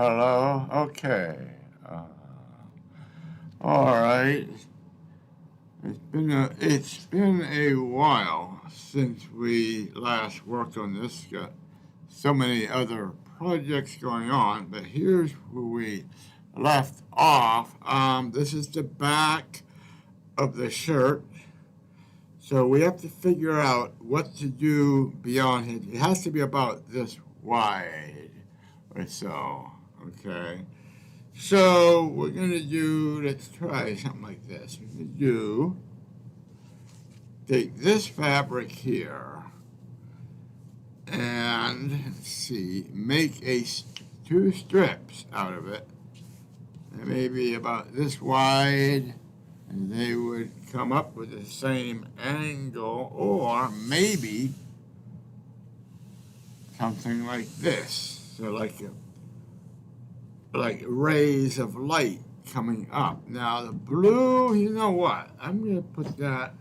Hello. Okay. Uh, all right. It's been a while since we last worked on this. Got so many other projects going on, but here's where we left off. This is the back of the shirt. So we have to figure out what to do beyond it. It has to be about this wide or so. Okay. So we're gonna do, let's try something like this. We're gonna take this fabric here and let's see, make two strips out of it. They may be about this wide, and they would come up with the same angle, or maybe something like this. So like rays of light coming up. Now the blue, you know what? I'm gonna put that,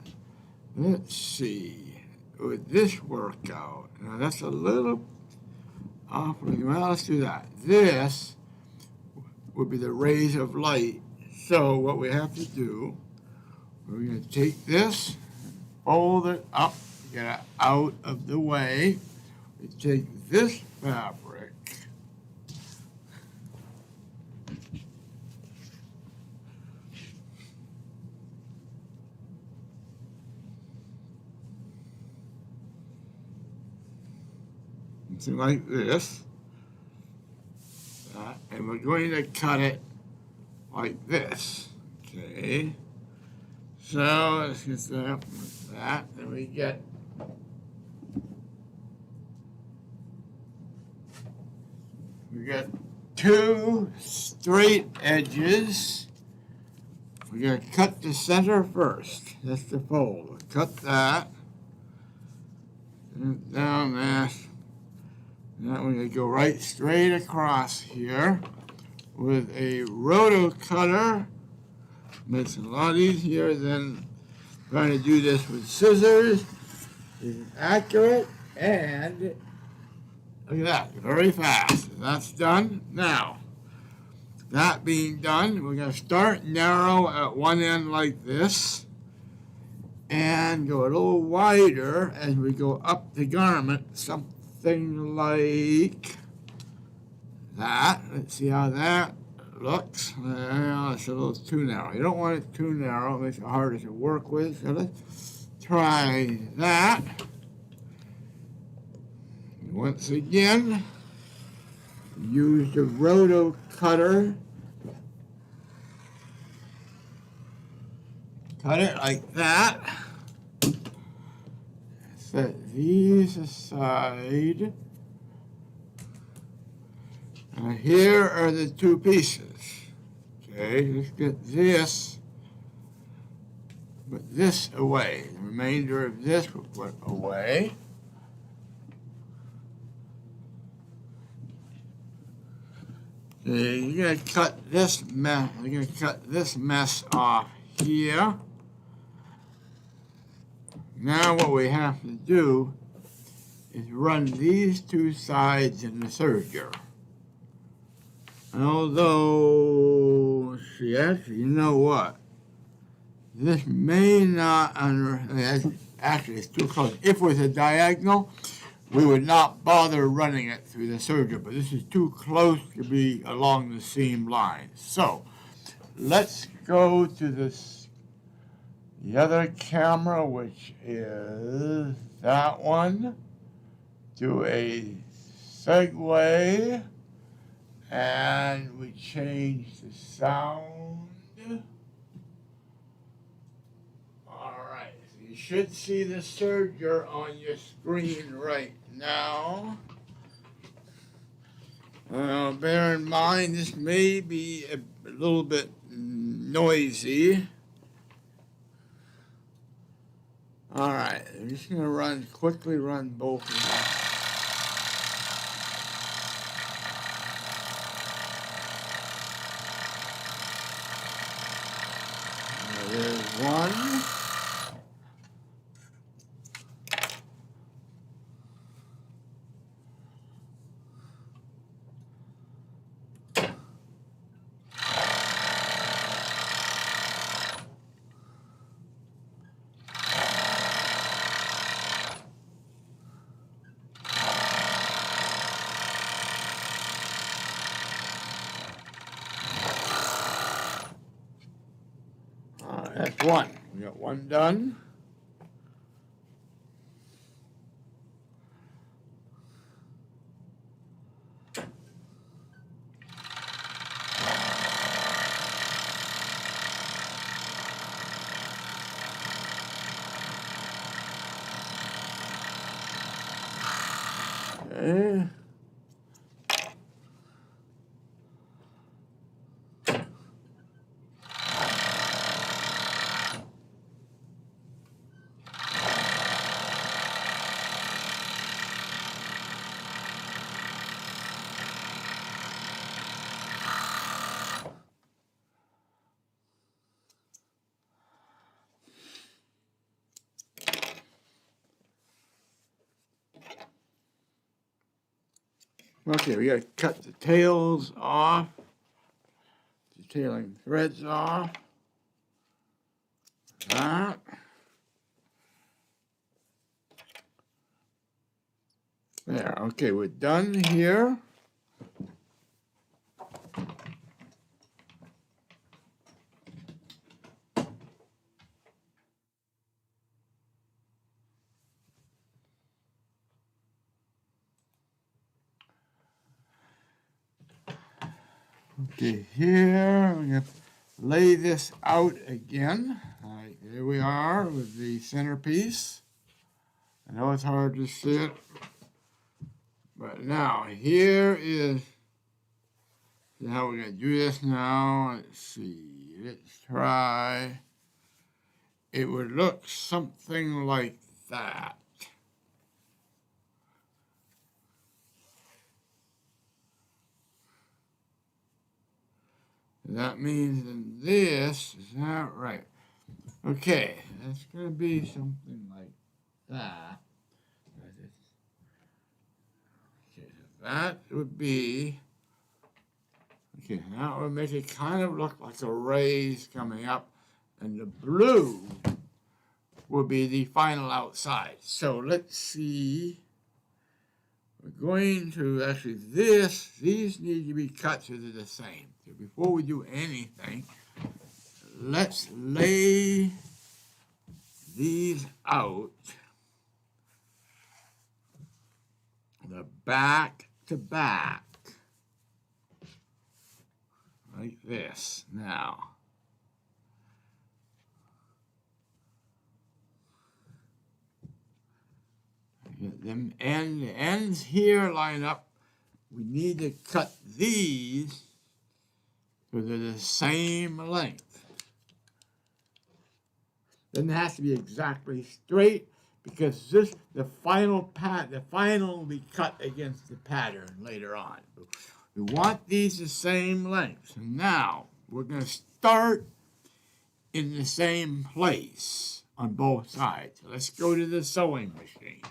let's see, would this work out? Now that's a little awfully, well, let's do that. This would be the rays of light. So what we have to do, we're gonna take this, fold it up, get it out of the way. We take this fabric, something like this, and we're going to cut it like this. Okay. So let's get that with that, and we get two straight edges. We're going to cut the center first. That's the fold. Cut that. And down there. Now we're going to go right straight across here with a roto cutter. Makes it a lot easier than trying to do this with scissors. It's accurate and look at that, very fast. That's done. Now, that being done, we're going to start narrow at one end like this and go a little wider as we go up the garment, something like that. Let's see how that looks. It's a little too narrow. You don't want it too narrow. It makes it harder to work with. So let's try that. Once again, use the roto cutter. Cut it like that. Set these aside. And here are the two pieces. Okay, let's get this, put this away. The remainder of this we'll put away. Okay, you're gonna cut this mess. You're gonna cut this mess off here. Now what we have to do is run these two sides in the serger. Although, see, actually, you know what? This may not, actually, it's too close. If it was a diagonal, we would not bother running it through the serger, but this is too close to be along the seam line. So, let's go to the other camera, which is that one. Do a segue. And we change the sound. All right, so you should see the serger on your screen right now. Bear in mind, this may be a little bit noisy. All right, I'm just gonna quickly run both of them. There's one. one. We got one done. Okay. Okay, we gotta cut the tails off, detailing threads off. That. There, okay, we're done here. Okay, here, we're gonna lay this out again. All right, here we are with the centerpiece. I know it's hard to see it, but now here is how we're gonna do this now. Let's see, let's try. It would look something like that. That means in this, is that right? Okay, that's going to be something like that. Okay, so that would be, okay, that would make it kind of look like a rays coming up, and the blue will be the final outside. So let's see. We're going to, actually these need to be cut so they're the same. So before we do anything, let's lay these out, the back to back, like this. Now, get them, and the ends here line up. We need to cut these so they're the same length. Then it has to be exactly straight, because the final will be cut against the pattern later on. We want these the same length. So now we're going to start in the same place on both sides. So let's go to the sewing machine.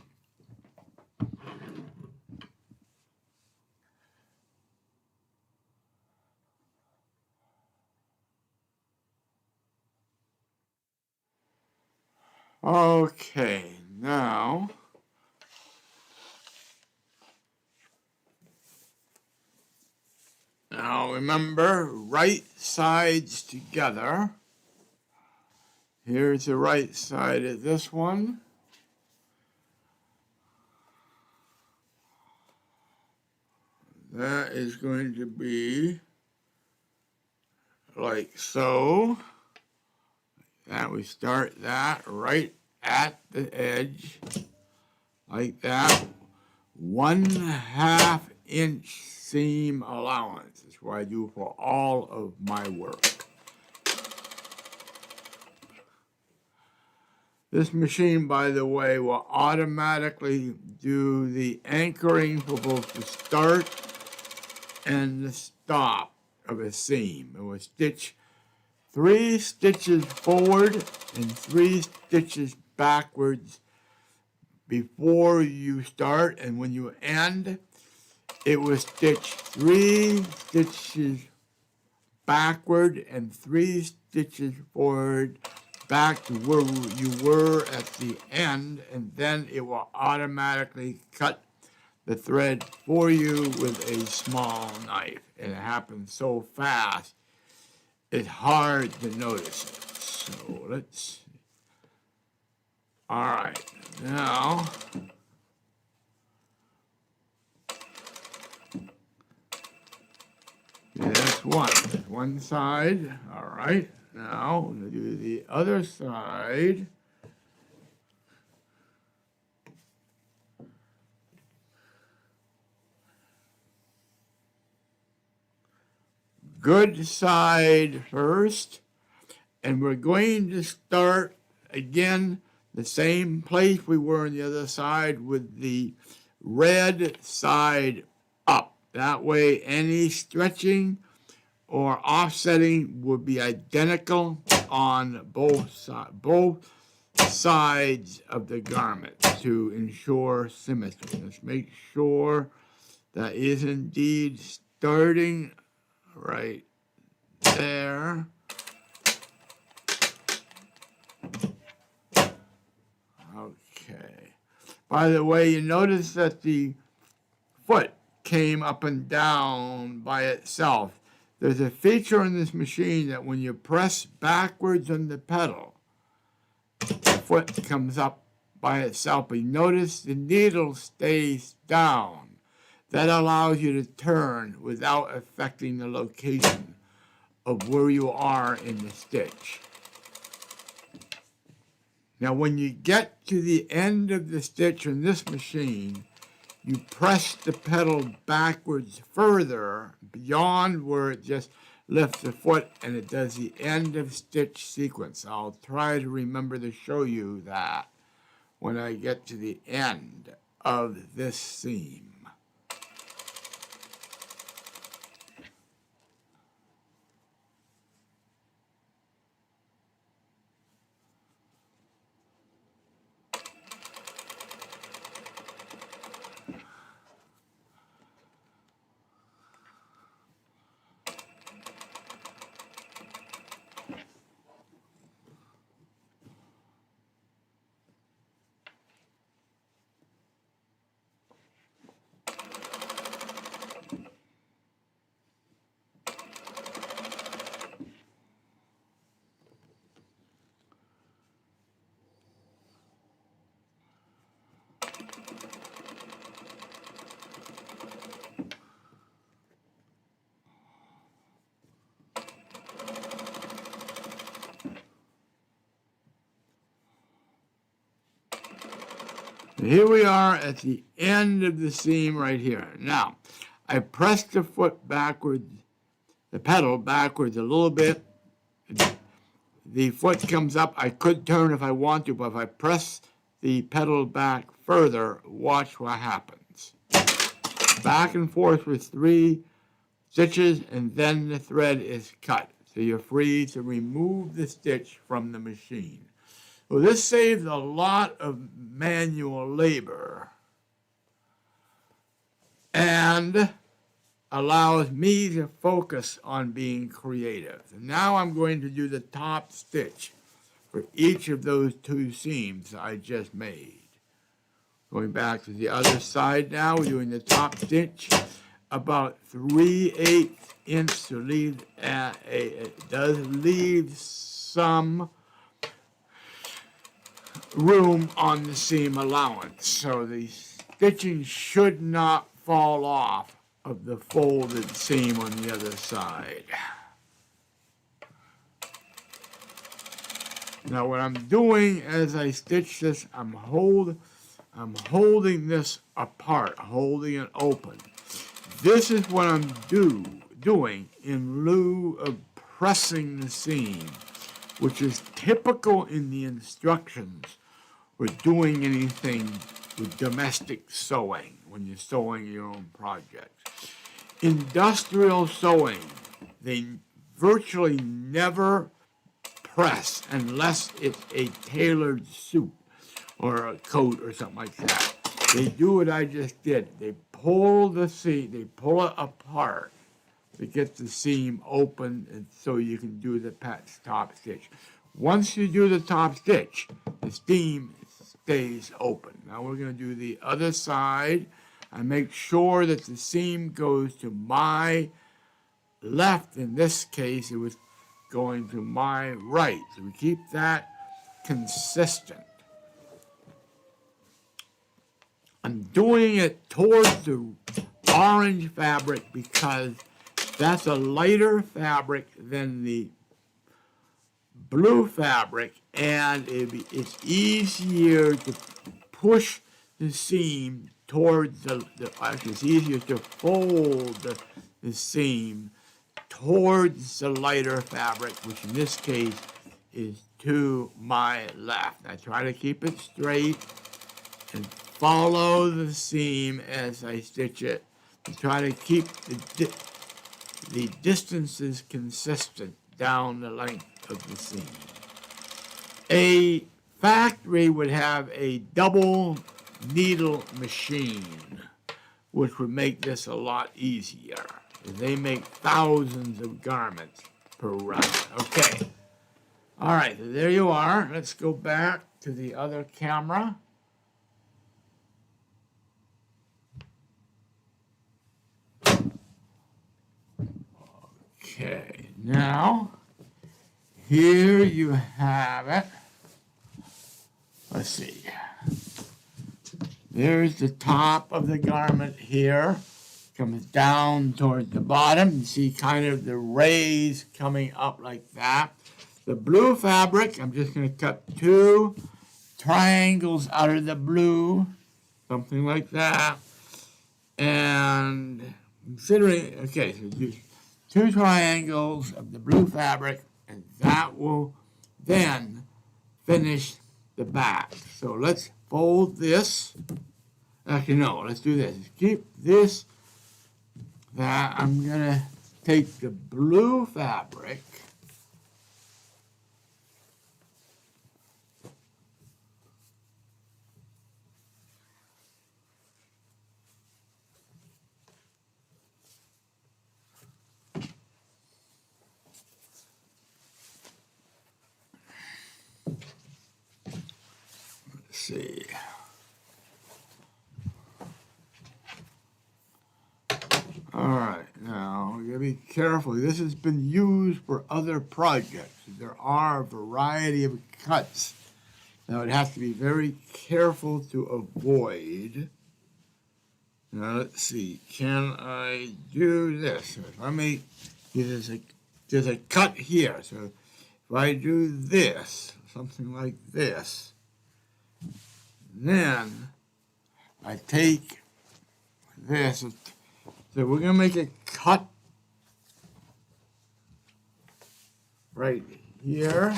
Okay, now remember, right sides together. Here's the right side of this one. That is going to be like so. That we start that right at the edge, like that. 1/2 inch seam allowance is what I do for all of my work. This machine, by the way, will automatically do the anchoring for both the start and the stop of a seam. It will stitch 3 stitches forward and 3 stitches backwards before you start, and when you end, it will stitch 3 stitches backward and 3 stitches forward back to where you were at the end, and then it will automatically cut the thread for you with a small knife. And it happens so fast, it's hard to notice it. So let's, all right, now, that's one side. All right, now we're going to do the other side. Good side first, and we're going to start again the same place we were on the other side with the red side up. That way any stretching or offsetting would be identical on both sides of the garment to ensure symmetry. Let's make sure that is indeed starting right there. Okay. By the way, you notice that the foot came up and down by itself. There's a feature in this machine that when you press backwards on the pedal, the foot comes up by itself. But you notice the needle stays down. That allows you to turn without affecting the location of where you are in the stitch. Now, when you get to the end of the stitch on this machine, you press the pedal backwards further beyond where it just lifts the foot and it does the end of stitch sequence. I'll try to remember to show you that when I get to the end of this seam. Here we are at the end of the seam right here. Now, I pressed the foot backwards, the pedal backwards a little bit. The foot comes up. I could turn if I want to, but if I press the pedal back further, watch what happens. Back and forth with 3 stitches, and then the thread is cut. So you're free to remove the stitch from the machine. Well, this saves a lot of manual labor and allows me to focus on being creative. And now I'm going to do the top stitch for each of those 2 seams I just made. Going back to the other side now, we're doing the top stitch about 3/8 inch to leave, it does leave some room on the seam allowance, so the stitching should not fall off of the folded seam on the other side. Now what I'm doing as I stitch this, I'm holding this apart, holding it open. This is what I'm doing in lieu of pressing the seam, which is typical in the instructions for doing anything with domestic sewing when you're sewing your own projects. Industrial sewing, they virtually never press unless it's a tailored suit or a coat or something like that. They do what I just did. They pull the seam, they pull it apart to get the seam open and so you can do the top stitch. Once you do the top stitch, the seam stays open. Now we're going to do the other side. I make sure that the seam goes to my left. In this case, it was going to my right. So we keep that consistent. I'm doing it towards the orange fabric because that's a lighter fabric than the blue fabric, and it's easier to push the seam towards actually it's easier to fold the seam towards the lighter fabric, which in this case is to my left. I try to keep it straight and follow the seam as I stitch it to try to keep the distances consistent down the length of the seam. A factory would have a double needle machine, which would make this a lot easier. They make thousands of garments per run. Okay. All right, so there you are. Let's go back to the other camera. Okay, now here you have it. Let's see. There's the top of the garment here. Comes down towards the bottom. You see kind of the rays coming up like that. The blue fabric, I'm just going to cut 2 triangles out of the blue, something like that. And considering, okay, so use 2 triangles of the blue fabric, and that will then finish the back. So let's fold this. Actually, no, let's do this. Keep this. That I'm going to take the blue fabric see. All right, now we gotta be careful. This has been used for other projects. There are a variety of cuts that would have to be very careful to avoid. Now let's see, can I do this? Let me, there's a cut here. So if I do this, something like this, then I take this. So we're going to make a cut right here.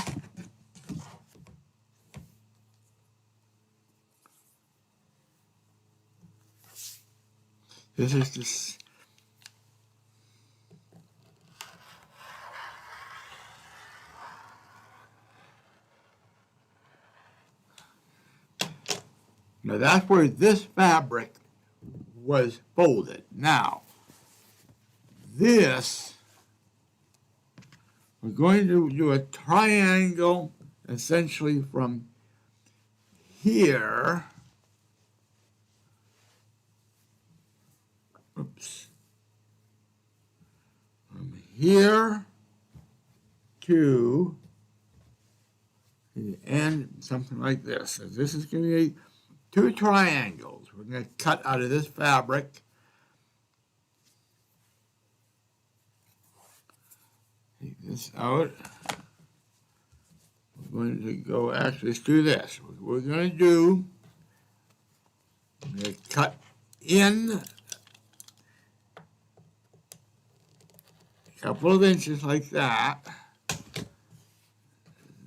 This is just now that's where this fabric was folded. Now, this, we're going to do a triangle essentially from here, from here to the end, something like this. So this is going to be 2 triangles. We're going to cut out of this fabric. Take this out. We're going to go, actually, let's do this. What we're going to do, we're going to cut in a couple of inches like that.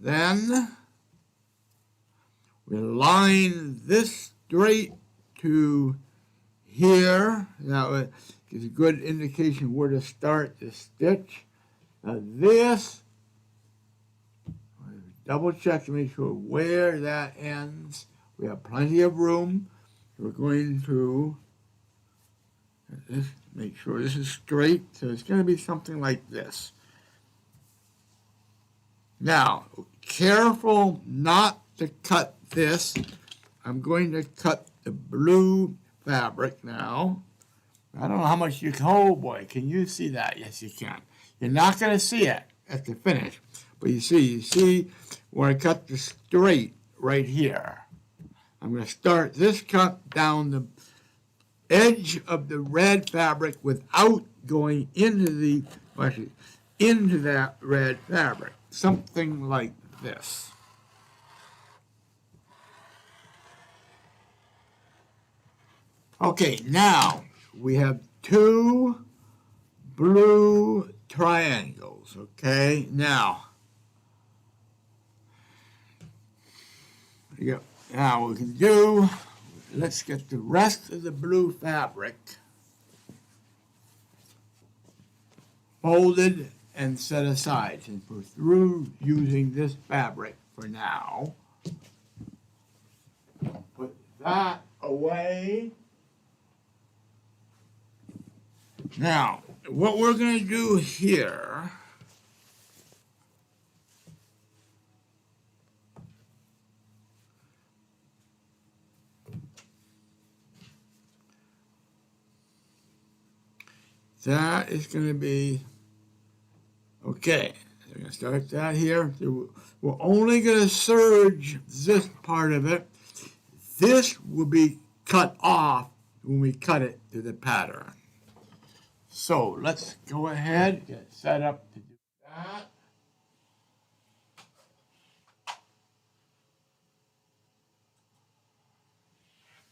Then we line this straight to here. That gives a good indication where to start the stitch. Now this, double check to make sure where that ends. We have plenty of room. We're going to make sure this is straight. So it's going to be something like this. Now, careful not to cut this. I'm going to cut the blue fabric now. I don't know how much you can, oh boy, can you see that? Yes, you can. You're not going to see it at the finish. But you see where I cut the straight right here. I'm going to start this cut down the edge of the red fabric without going into into that red fabric. Something like this. Okay, now we have two blue triangles, okay? Now what we can do, let's get the rest of the blue fabric folded and set aside, since we're through using this fabric for now. Put that away. Now, what we're going to do here that is going to be, okay, we're going to start that here. We're only going to serge this part of it. This will be cut off when we cut it to the pattern. So let's go ahead, get set up to do that.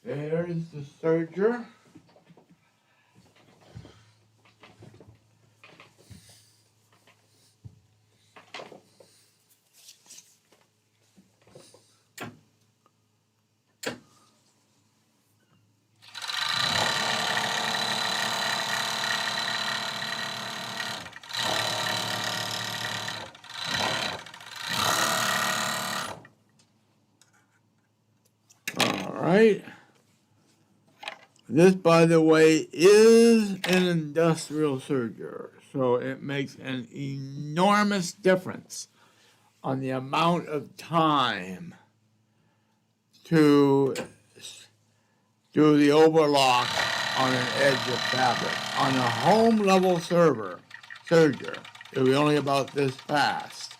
There's the serger. Right. This, by the way, is an industrial serger, so it makes an enormous difference on the amount of time to do the overlock on an edge of fabric. On a home level serger, it'll be only about this fast.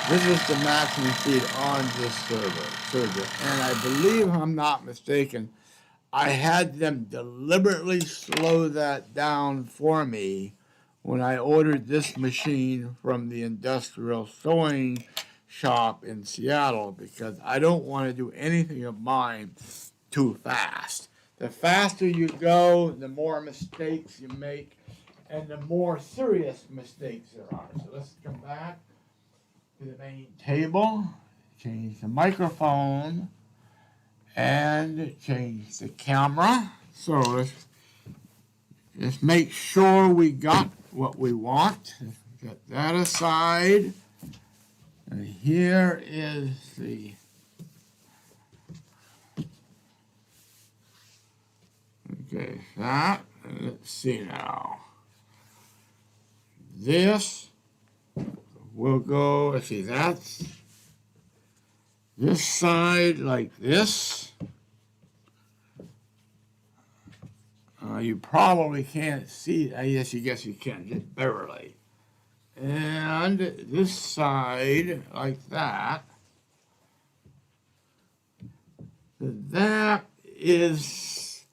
This is the maximum speed on this serger, and I believe, if I'm not mistaken, I had them deliberately slow that down for me when I ordered this machine from the industrial sewing shop in Seattle, because I don't want to do anything of mine too fast. The faster you go, the more mistakes you make, and the more serious mistakes there are. So let's come back to the main table, change the microphone, and change the camera. So let's just make sure we got what we want. Get that aside. And here is the that. And let's see now. This will go, let's see, that's this side like this. You probably can't see, I guess you can, just barely. And this side like that. That is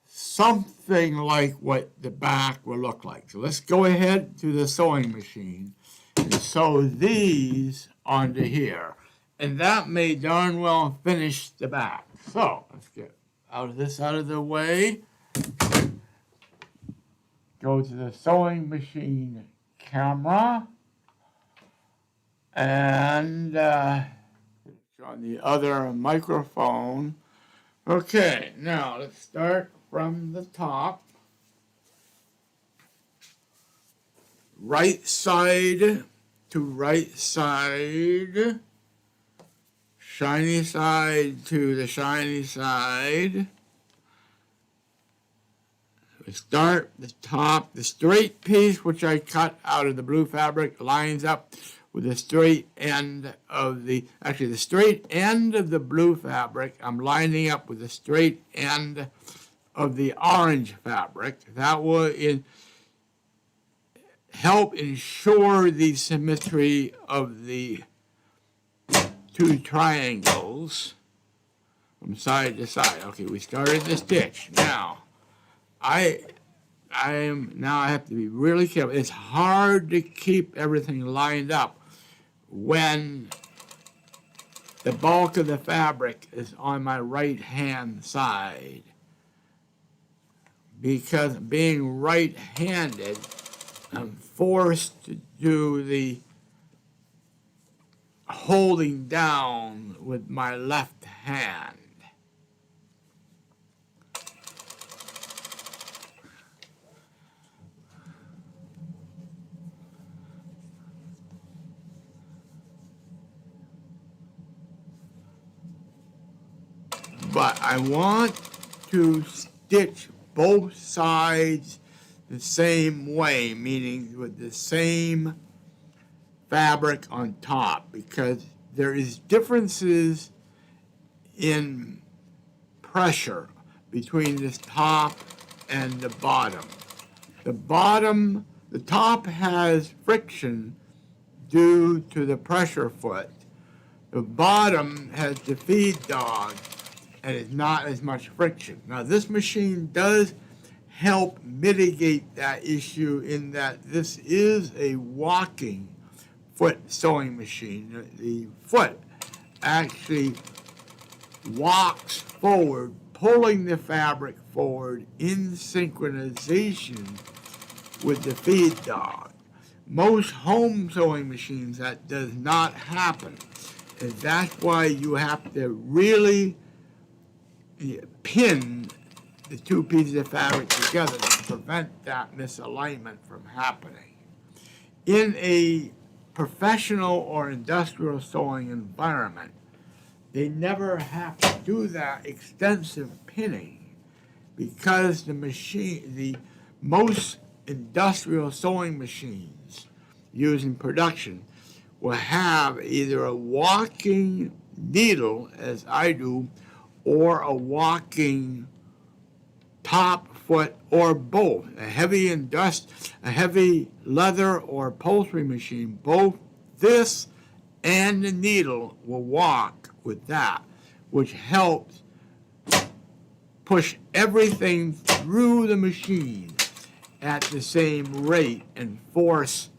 something like what the back will look like. So let's go ahead to the sewing machine and sew these onto here. And that may darn well finish the back. So let's get this out of the way. Go to the sewing machine camera. And on the other microphone. Okay, now let's start from the top. Right side to right side. Shiny side to the shiny side. We start the top. The straight piece, which I cut out of the blue fabric, lines up with the straight end of the straight end of the blue fabric. I'm lining up with the straight end of the orange fabric. That will help ensure the symmetry of the two triangles from side to side. Okay, we started the stitch. Now, I have to be really careful. It's hard to keep everything lined up when the bulk of the fabric is on my right-hand side. Because being right-handed, I'm forced to do the holding down with my left hand. But I want to stitch both sides the same way, meaning with the same fabric on top, because there is differences in pressure between this top and the bottom. The top has friction due to the pressure foot. The bottom has the feed dog and it's not as much friction. Now this machine does help mitigate that issue in that this is a walking foot sewing machine. The foot actually walks forward, pulling the fabric forward in synchronization with the feed dog. Most home sewing machines, that does not happen. And that's why you have to really pin the two pieces of fabric together to prevent that misalignment from happening. In a professional or industrial sewing environment, they never have to do that extensive pinning because the most industrial sewing machines used in production will have either a walking needle, as I do, or a walking top, foot, or both. A heavy leather or upholstery machine, both this and the needle will walk with that, which helps push everything through the machine at the same rate and force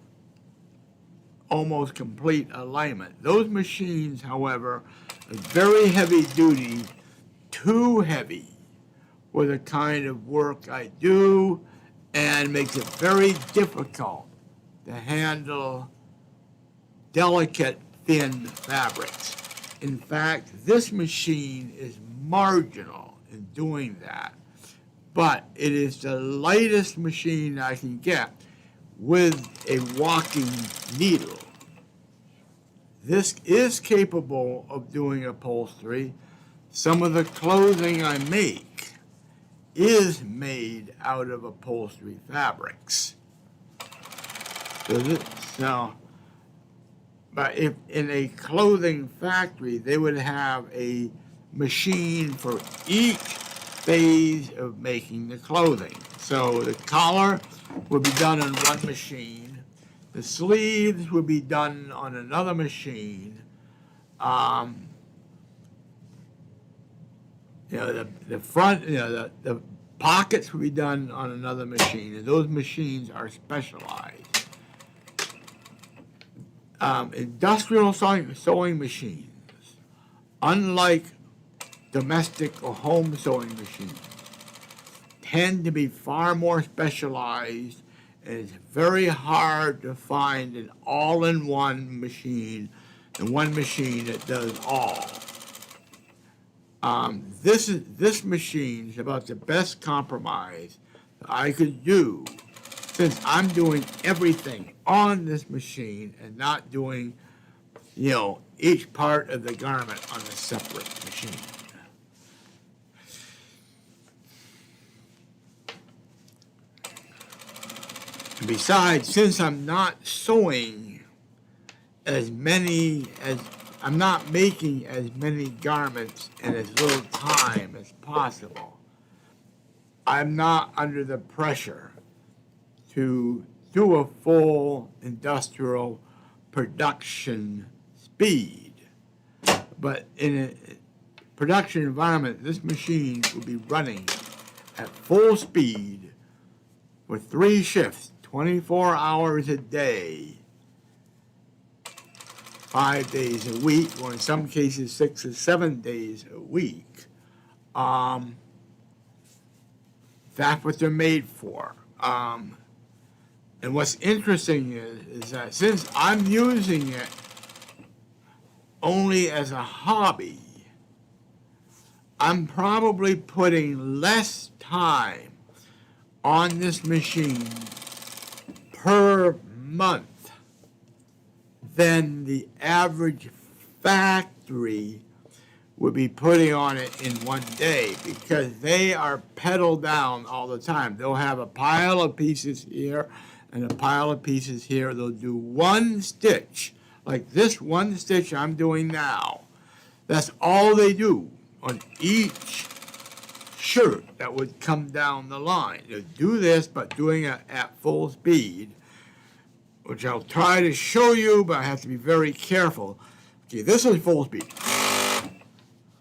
almost complete alignment. Those machines, however, are very heavy duty, too heavy for the kind of work I do, and makes it very difficult to handle delicate, thin fabrics. In fact, this machine is marginal in doing that, but it is the lightest machine I can get with a walking needle. This is capable of doing upholstery. Some of the clothing I make is made out of upholstery fabrics. But if in a clothing factory, they would have a machine for each phase of making the clothing. So the collar would be done on one machine. The sleeves would be done on another machine. The front, the pockets would be done on another machine, and those machines are specialized. Industrial sewing machines, unlike domestic or home sewing machines, tend to be far more specialized, and it's very hard to find an all-in-one machine and one machine that does all. This machine is about the best compromise that I could do, since I'm doing everything on this machine and not doing, each part of the garment on a separate machine. Besides, since I'm not sewing I'm not making as many garments in as little time as possible, I'm not under the pressure to to a full industrial production speed. But in a production environment, this machine will be running at full speed for 3 shifts, 24 hours a day, 5 days a week, or in some cases 6 or 7 days a week. That's what they're made for. And what's interesting is that since I'm using it only as a hobby, I'm probably putting less time on this machine per month than the average factory would be putting on it in one day, because they are pedal down all the time. They'll have a pile of pieces here and a pile of pieces here. They'll do one stitch, like this one stitch I'm doing now. That's all they do on each shirt that would come down the line. They'll do this, but doing it at full speed, which I'll try to show you, but I have to be very careful. Okay, this is full speed.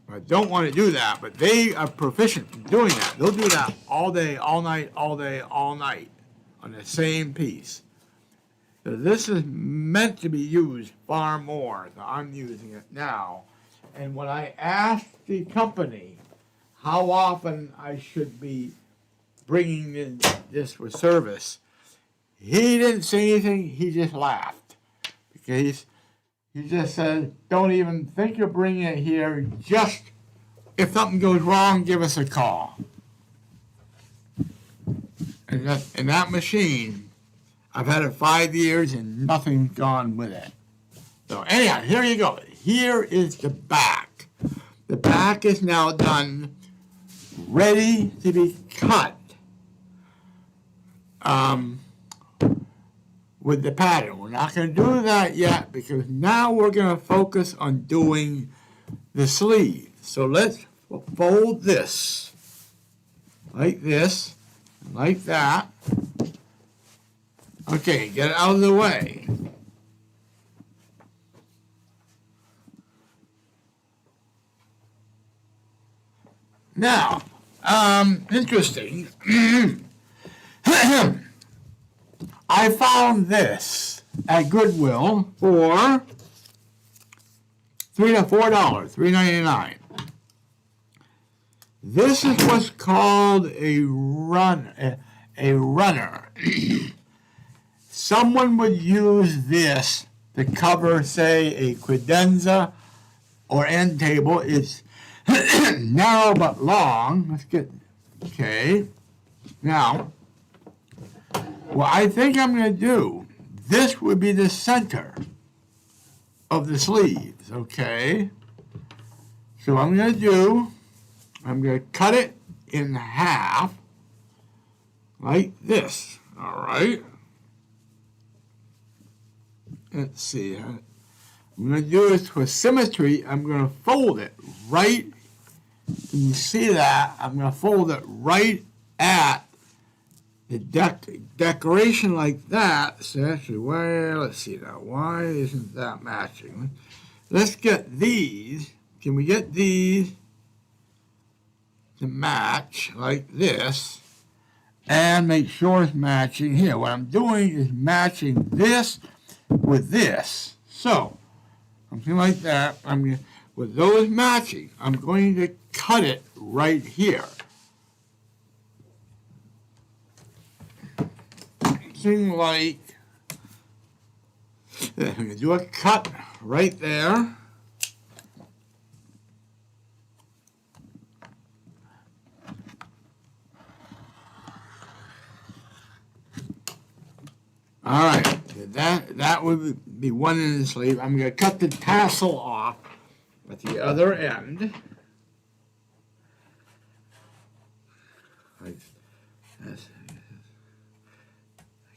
I don't want to do that, but they are proficient in doing that. They'll do that all day, all night, all day, all night on the same piece. So this is meant to be used far more than I'm using it now. And when I asked the company how often I should be bringing in this for service, he didn't say anything. He just laughed, because he just said, don't even think of bringing it here. Just if something goes wrong, give us a call. And that machine, I've had it 5 years and nothing's gone with it. So anyhow, here you go. Here is the back. The back is now done, ready to be cut. With the pattern. We're not going to do that yet, because now we're going to focus on doing the sleeve. So let's fold this like this, like that. Okay, get it out of the way. Now, interesting. I found this at Goodwill for $3 to $4, $3.99. This is what's called a runner. Someone would use this to cover, say, a credenza or end table. It's narrow but long. Let's get, okay. Now, what I think I'm going to do, this would be the center of the sleeves, okay? So what I'm going to do, I'm going to cut it in half, like this, all right? Let's see. I'm going to do this for symmetry. I'm going to fold it right, can you see that? I'm going to fold it right at the decoration like that. So actually, well, let's see now. Why isn't that matching? Let's get these. Can we get these to match like this? And make sure it's matching here. What I'm doing is matching this with this. So, something like that. With those matching, I'm going to cut it right here. Something like, I'm going to do a cut right there. All right, that would be one in the sleeve. I'm going to cut the tassel off at the other end.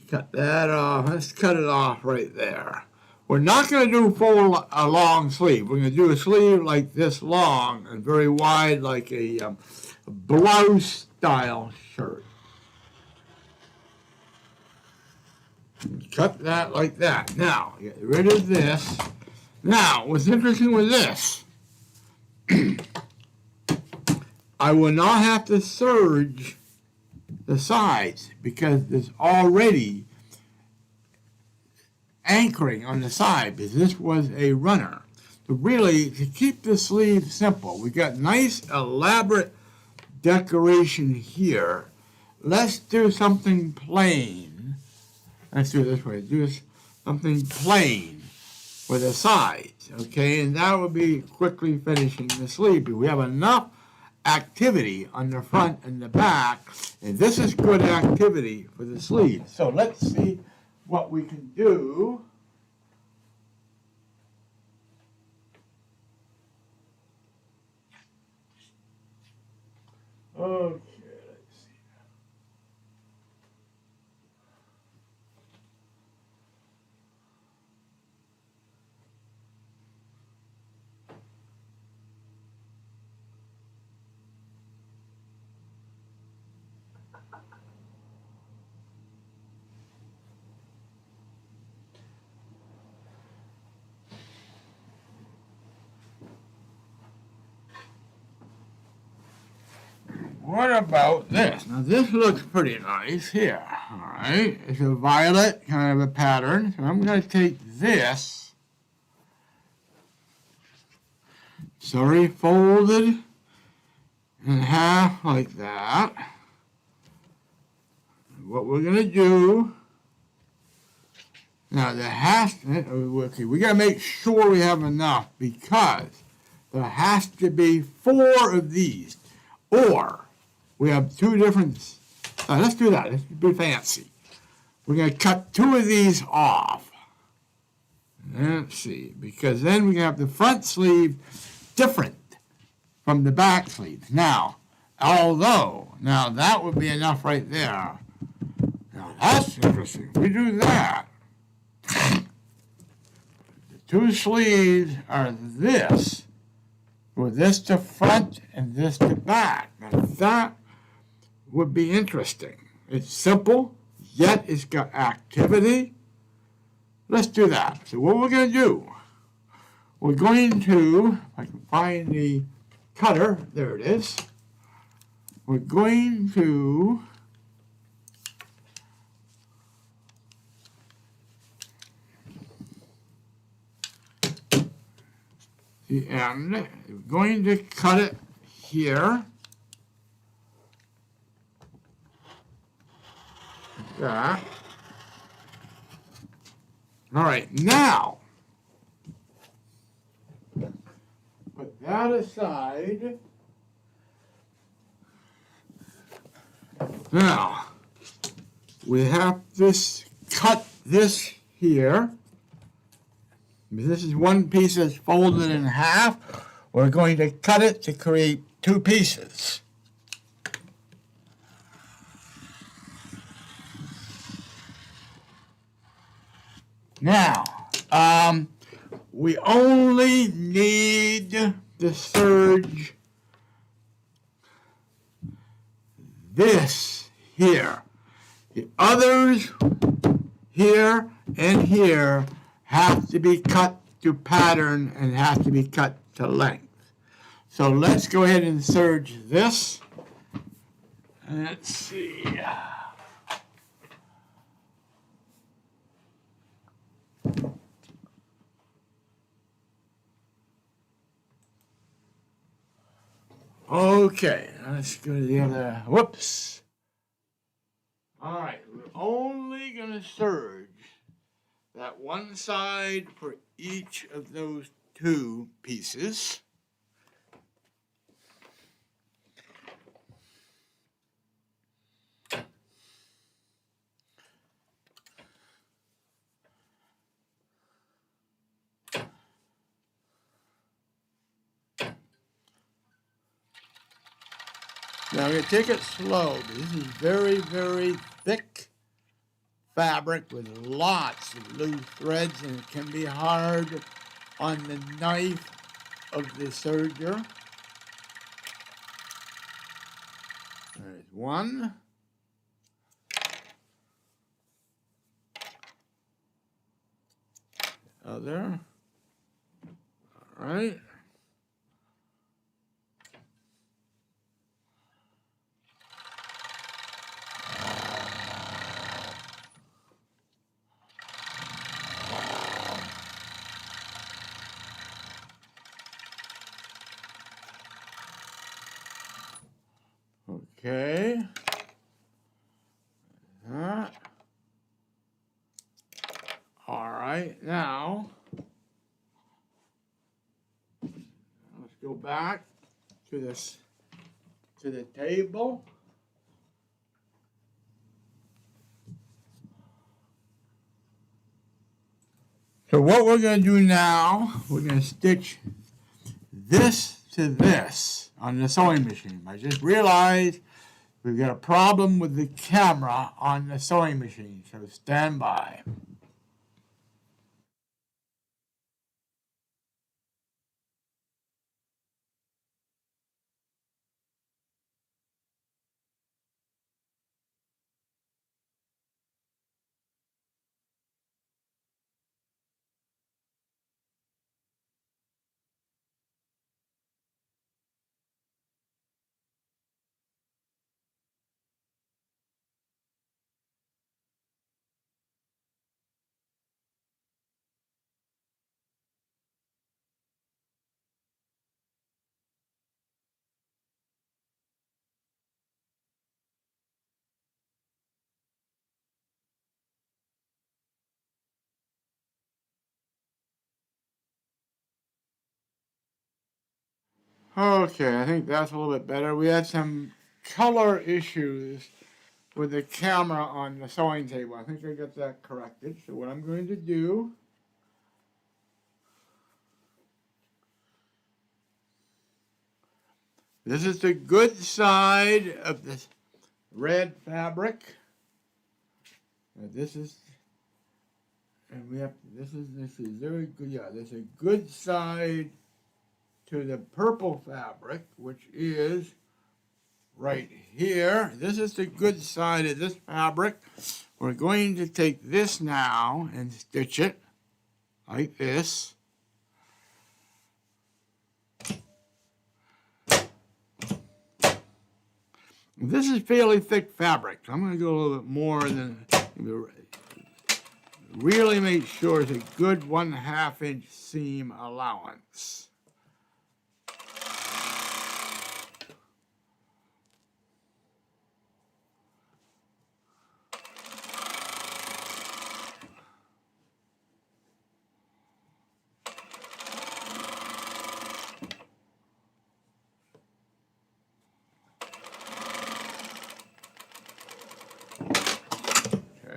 Cut that off. Let's cut it off right there. We're not going to do a long sleeve. We're going to do a sleeve like this long and very wide, like a blouse style shirt. Cut that like that. Now, get rid of this. Now, what's interesting with this, I will not have to serge the sides because there's already anchoring on the side because this was a runner. So really, to keep the sleeve simple, we got nice elaborate decoration here. Let's do something plain. Let's do it this way. Do something plain for the sides, okay? And that will be quickly finishing the sleeve. We have enough activity on the front and the back, and this is good activity for the sleeve. So let's see what we can do. Okay, let's see. What about this? Now this looks pretty nice here, all right? It's a violet kind of a pattern. So I'm going to take this, it's already folded in half like that. What we're going to do, now there has to, okay, we got to make sure we have enough because there has to be 4 of these, or we have 2 different, let's do that, let's be fancy. We're going to cut 2 of these off. Let's see, because then we have the front sleeve different from the back sleeve. Now, although, now that would be enough right there. Now that's interesting, we do that. The 2 sleeves are this, with this to front and this to back. Now that would be interesting. It's simple, yet it's got activity. Let's do that. So what we're going to do, we're going to, if I can find the cutter, there it is. We're going to the end, we're going to cut it here. That. All right, now, put that aside. Now, we have this, cut this here. This is one piece that's folded in half. We're going to cut it to create 2 pieces. Now, we only need to serge this here. The others here and here have to be cut to pattern and have to be cut to length. So let's go ahead and serge this. Let's see. Okay, let's go to the other, whoops. All right, we're only going to serge that one side for each of those 2 pieces. Now I'm going to take it slow. This is very, very thick fabric with lots of loose threads, and it can be hard on the knife of the serger. There's one. other. All right. Okay. That. All right, now let's go back to this to the table. So what we're going to do now, we're going to stitch this to this on the sewing machine. I just realized we've got a problem with the camera on the sewing machine, so stand by. Okay, I think that's a little bit better. We had some color issues with the camera on the sewing table. I think I got that corrected. So what I'm going to do, this is the good side of this red fabric. This is, and we have, this is very good, yeah, there's a good side to the purple fabric, which is right here. This is the good side of this fabric. We're going to take this now and stitch it like this. This is fairly thick fabric, so I'm going to go a little bit more than, really make sure it's a good 1/2 inch seam allowance.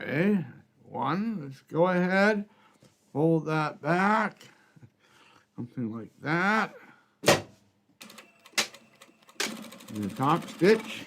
Okay, one, let's go ahead, fold that back, something like that. The top stitch.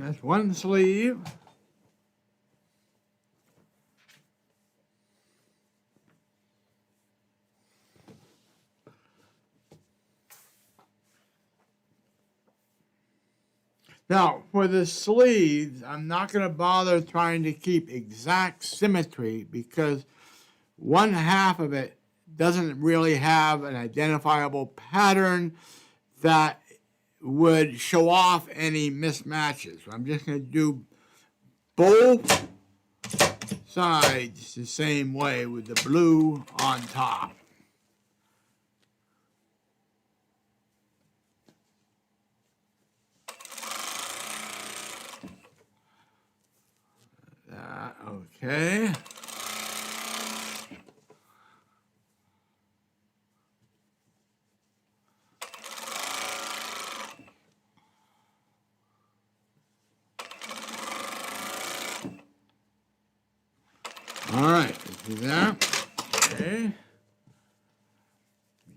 That's one sleeve. Now, for the sleeves, I'm not going to bother trying to keep exact symmetry because 1/2 of it doesn't really have an identifiable pattern that would show off any mismatches. So I'm just going to do both sides the same way with the blue on top. Okay. All right, let's do that. Okay.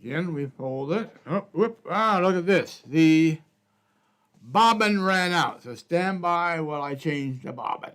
Again, we fold it. Oh, whoop, look at this. The bobbin ran out, so stand by while I change the bobbin.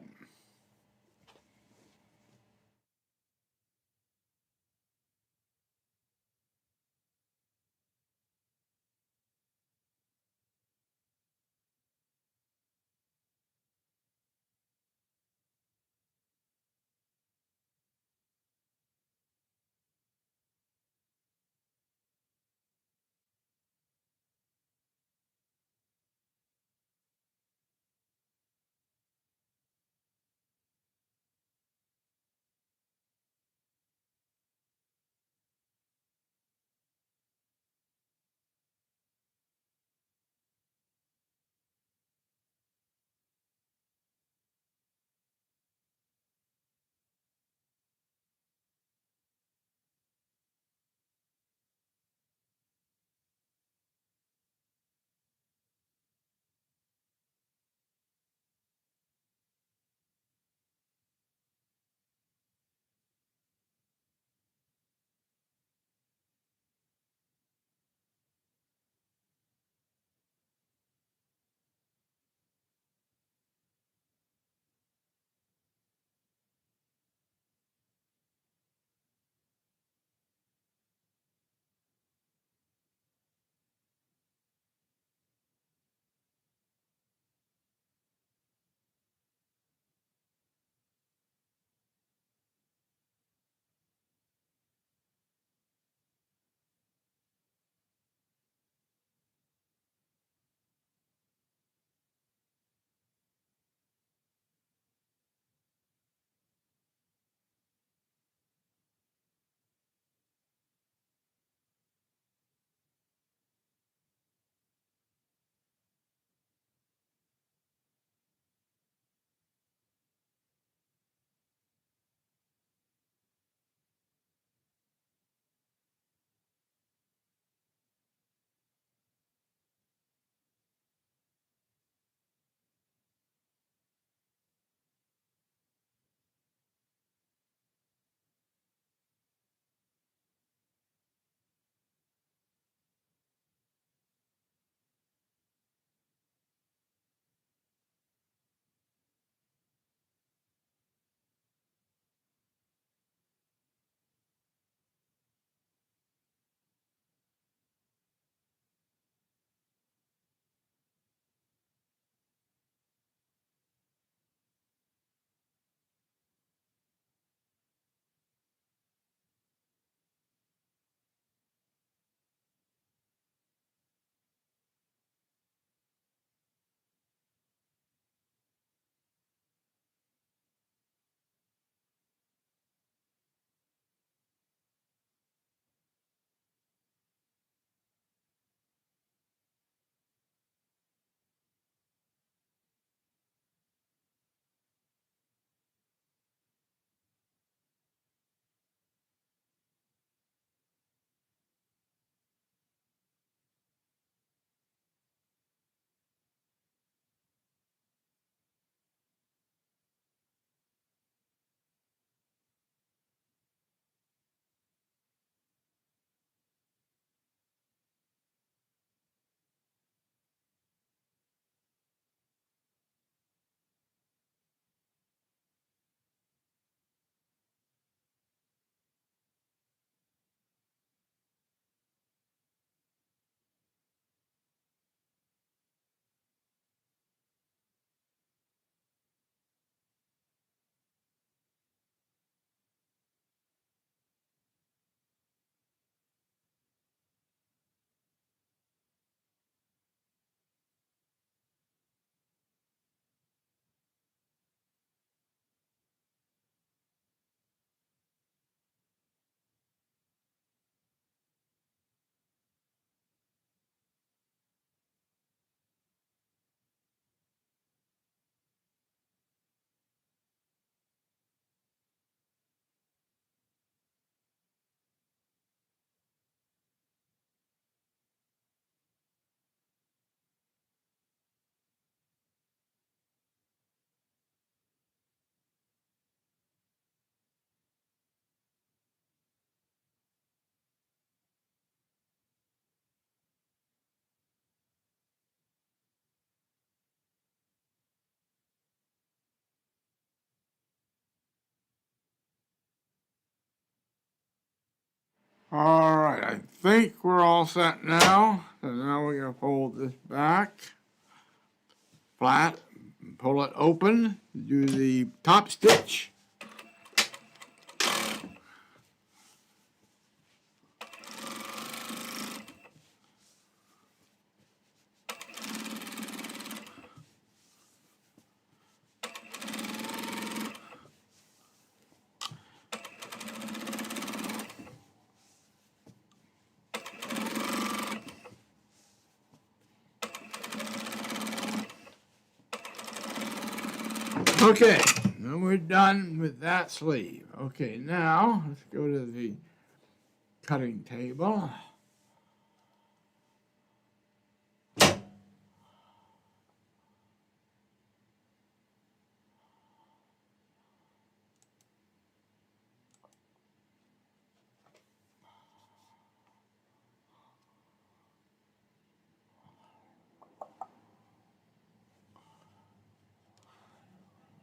All right, I think we're all set now. So now we're gonna fold this back flat, pull it open, do the top stitch. Okay, now we're done with that sleeve. Okay, now let's go to the cutting table.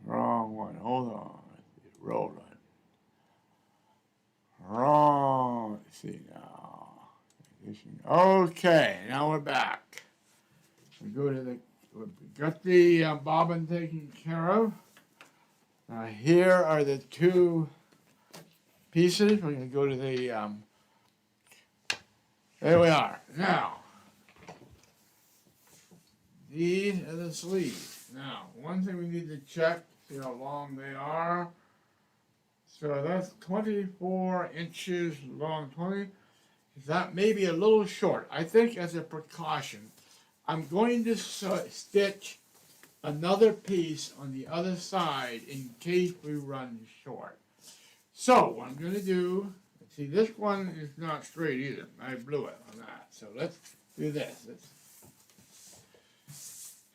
Wrong one, hold on. Rolling. Wrong, let's see now. Okay, now we're back. We go to the, we got the bobbin taken care of. Now here are the two pieces. We're gonna go to the, there we are. Now, these are the sleeves. Now, one thing we need to check, see how long they are. So that's 24 inches long, 20. That may be a little short. I think as a precaution, I'm going to stitch another piece on the other side in case we run short. So what I'm going to do, see this one is not straight either. I blew it on that. So let's do this. Let's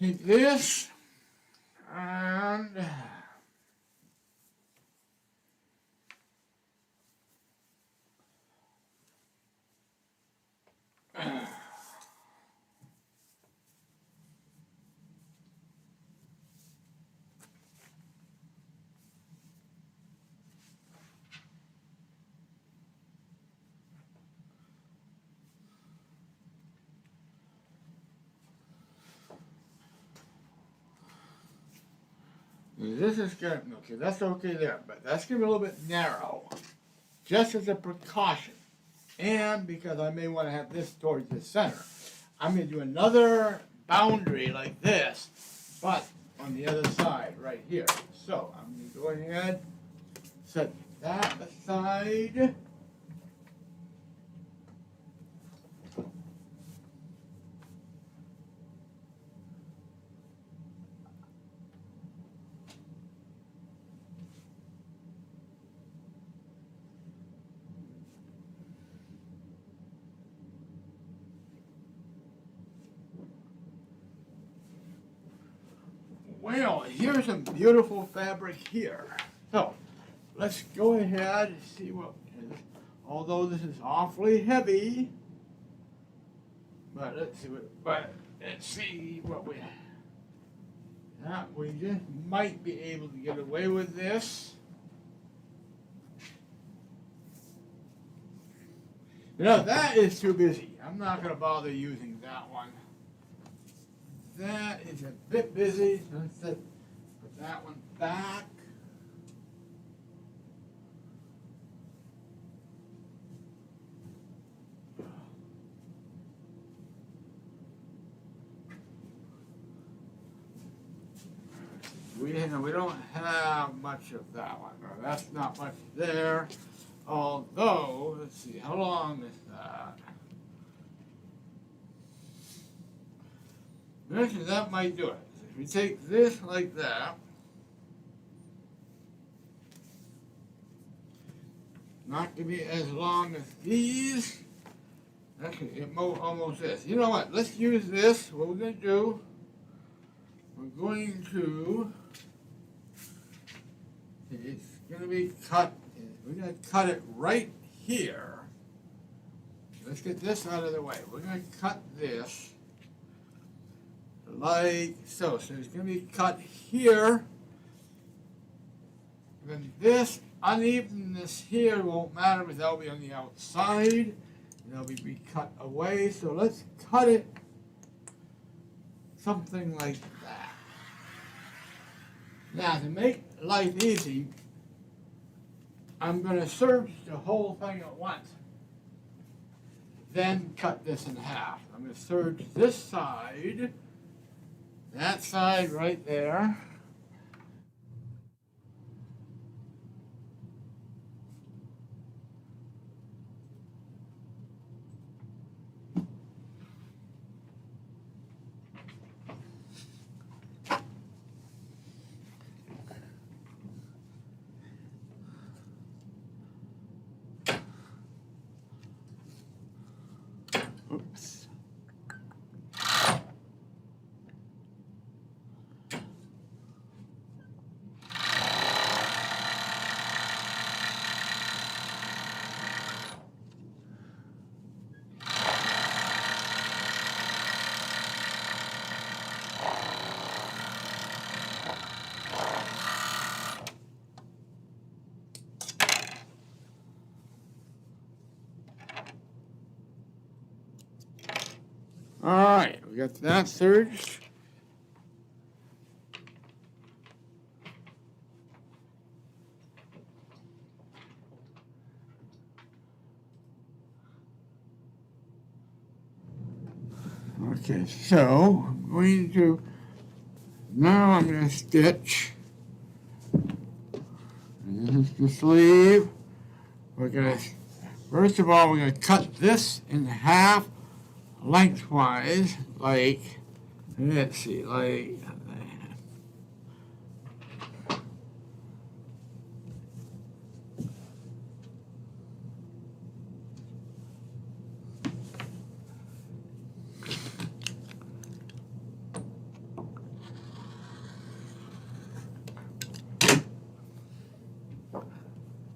take this and this is good. Okay, that's okay there, but that's going to be a little bit narrow, just as a precaution. And because I may want to have this towards the center, I'm going to do another boundary like this, but on the other side right here. So I'm going to go ahead, set that aside. Well, here's some beautiful fabric here. So let's go ahead and see what, although this is awfully heavy, but let's see what we, we just might be able to get away with this. You know, that is too busy. I'm not going to bother using that one. That is a bit busy. Let's put that one back. We don't have much of that one. No, that's not much there. Although, let's see, how long is that? Actually, that might do it. If we take this like that, not going to be as long as these. Actually, it almost is. You know what? Let's use this. What we're going to do, we're going to, it's going to be cut. We're going to cut it right here. Let's get this out of the way. We're going to cut this like so. So it's going to be cut here. Then this unevenness here won't matter because that'll be on the outside. And that'll be cut away. So let's cut it something like that. Now, to make life easy, I'm going to serge the whole thing at once. Then cut this in half. I'm going to serge this side, that side right there. Oops. All right, we got that serged. Okay, so I'm going to, now I'm going to stitch. And this is the sleeve. We're going to, first of all, we're going to cut this in half lengthwise, like, let's see, like,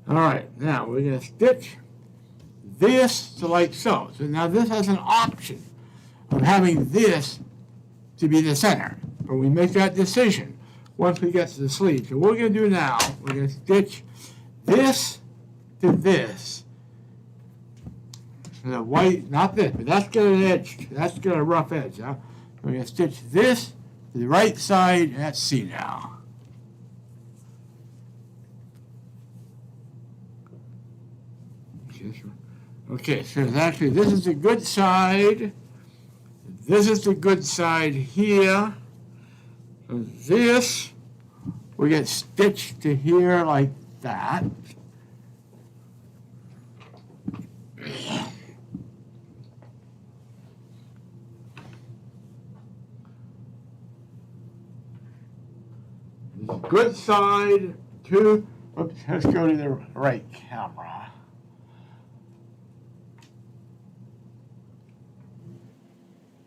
all right, now we're going to stitch this to like so. So now this has an option of having this to be the center, but we make that decision once we get to the sleeve. So what we're going to do now, we're going to stitch this to this. The white, not this, but that's got an edge, that's got a rough edge, huh? We're going to stitch this to the right side, and that's C now. Okay, so actually this is the good side. This is the good side here. So this, we get stitched to here like that. Good side to, oops, let's go to the right camera.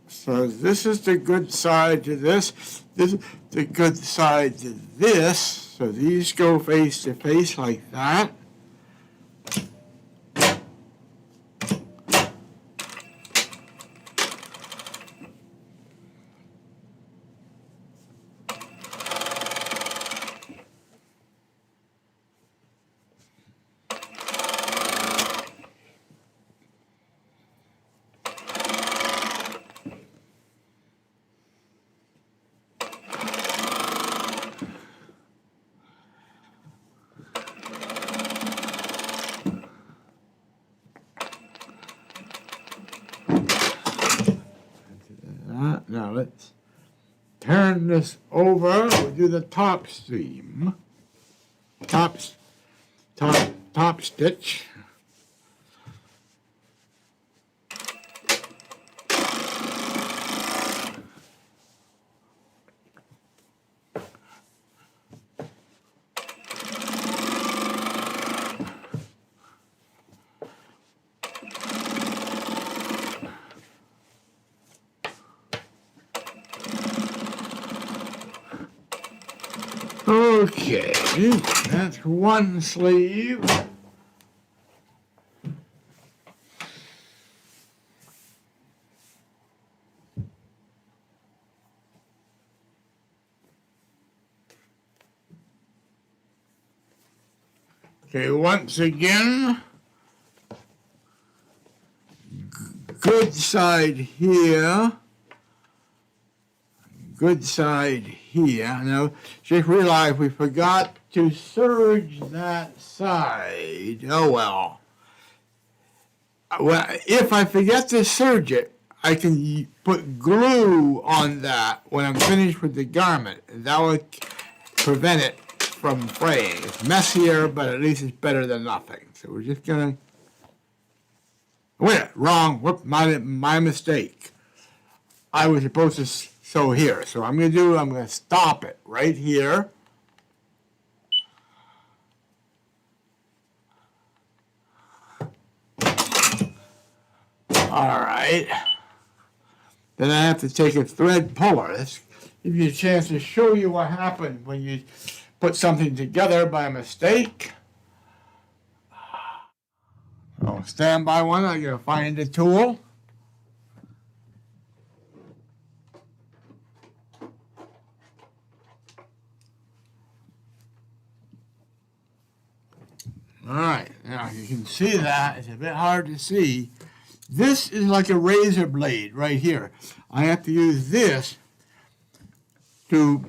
So this is the good side to this. This is the good side to this. So these go face to face like that. Now let's turn this over. We'll do the top seam. Top stitch. Okay, that's one sleeve. Okay, once again, good side here, good side here. Now, just realized we forgot to serge that side. Oh well. Well, if I forget to serge it, I can put glue on that when I'm finished with the garment. That will prevent it from fraying. It's messier, but at least it's better than nothing. So we're just gonna, wait, wrong, whoop, my mistake. I was supposed to sew here. So I'm gonna stop it right here. All right. Then I have to take a thread puller. This gives you a chance to show you what happened when you put something together by mistake. So stand by one, I'm gonna find the tool. All right, now you can see that. It's a bit hard to see. This is like a razor blade right here. I have to use this to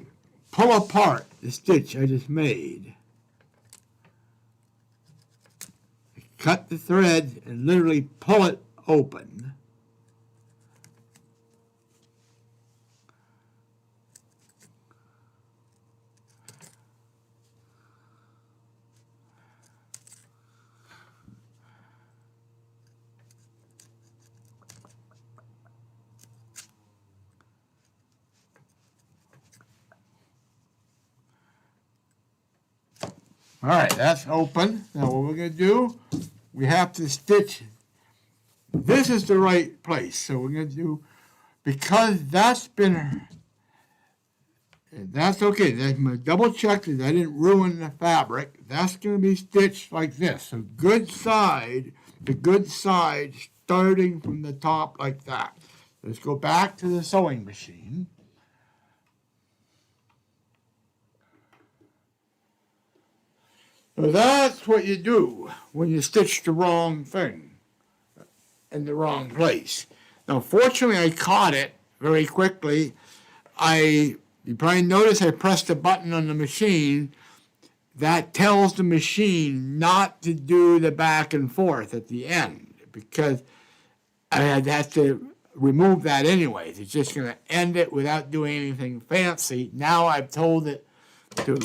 pull apart the stitch I just made. Cut the thread and literally pull it open. All right, that's open. Now what we're going to do, we have to stitch. This is the right place. So we're going to do, because that's okay. I'm going to double check that I didn't ruin the fabric. That's going to be stitched like this. So good side, the good side starting from the top like that. Let's go back to the sewing machine. So that's what you do when you stitch the wrong thing in the wrong place. Now, fortunately, I caught it very quickly. You probably notice I pressed a button on the machine. That tells the machine not to do the back and forth at the end, because I had to remove that anyways. It's just going to end it without doing anything fancy. Now I've told it to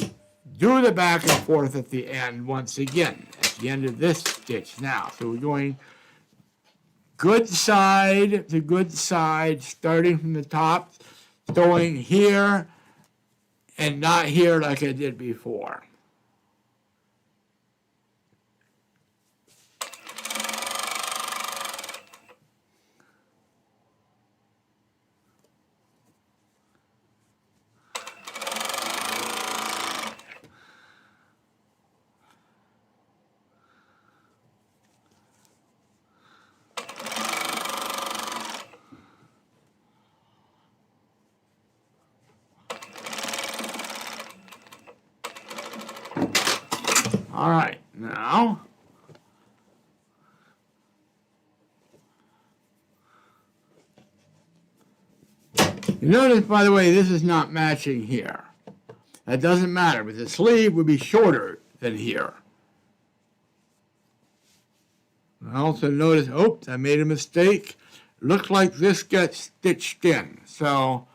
do the back and forth at the end once again, at the end of this stitch now. So we're going good side to good side, starting from the top, sewing here and not here like I did before. All right, now you notice, by the way, this is not matching here. That doesn't matter, but the sleeve would be shorter than here. I also notice, oops, I made a mistake. Looks like this gets stitched in. So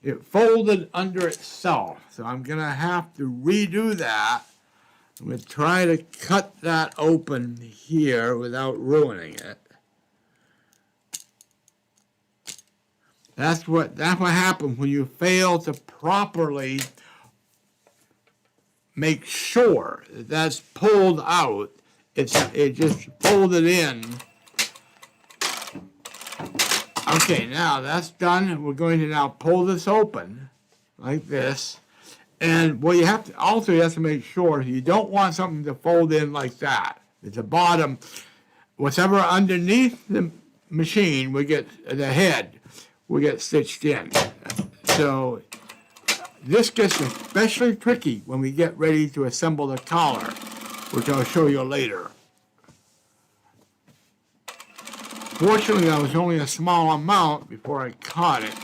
it folded under itself. So I'm going to have to redo that. I'm going to try to cut that open here without ruining it. That's what happens when you fail to properly make sure that that's pulled out. It just folded in. Okay, now that's done. We're going to now pull this open like this. And what you have to make sure you don't want something to fold in like that. At the bottom, whatever underneath the machine, we get the head, we get stitched in. So this gets especially tricky when we get ready to assemble the collar. which I'll show you later. Fortunately, that was only a small amount before I caught it.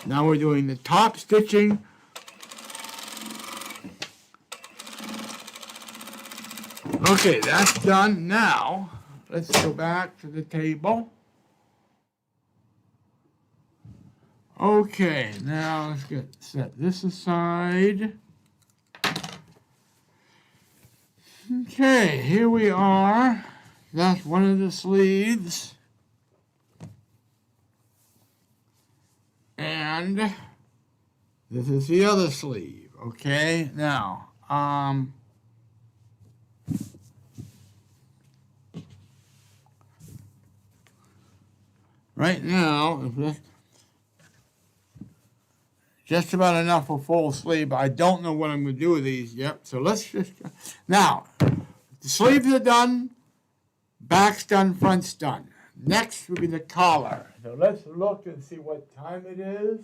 Now we're doing the top stitching. Okay, that's done. Now, let's go back to the table. Okay, now let's set this aside. Okay, here we are. That's one of the sleeves. And this is the other sleeve. Okay, now, right now, just about enough for full sleeve. I don't know what I'm going to do with these yet. So let's just, now, the sleeves are done, back's done, front's done. Next will be the collar. So let's look and see what time it is.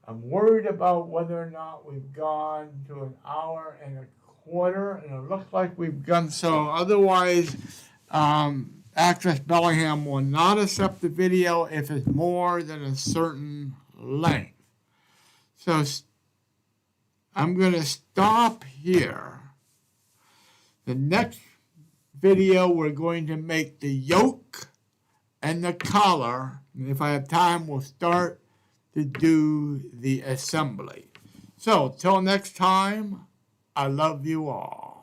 I'm worried about whether or not we've gone to an hour and a quarter, and it looks like we've gone so. Otherwise, actress Bellingham will not accept the video if it's more than a certain length. So I'm going to stop here. The next video, we're going to make the yoke and the collar. And if I have time, we'll start to do the assembly. So, till next time, I love you all.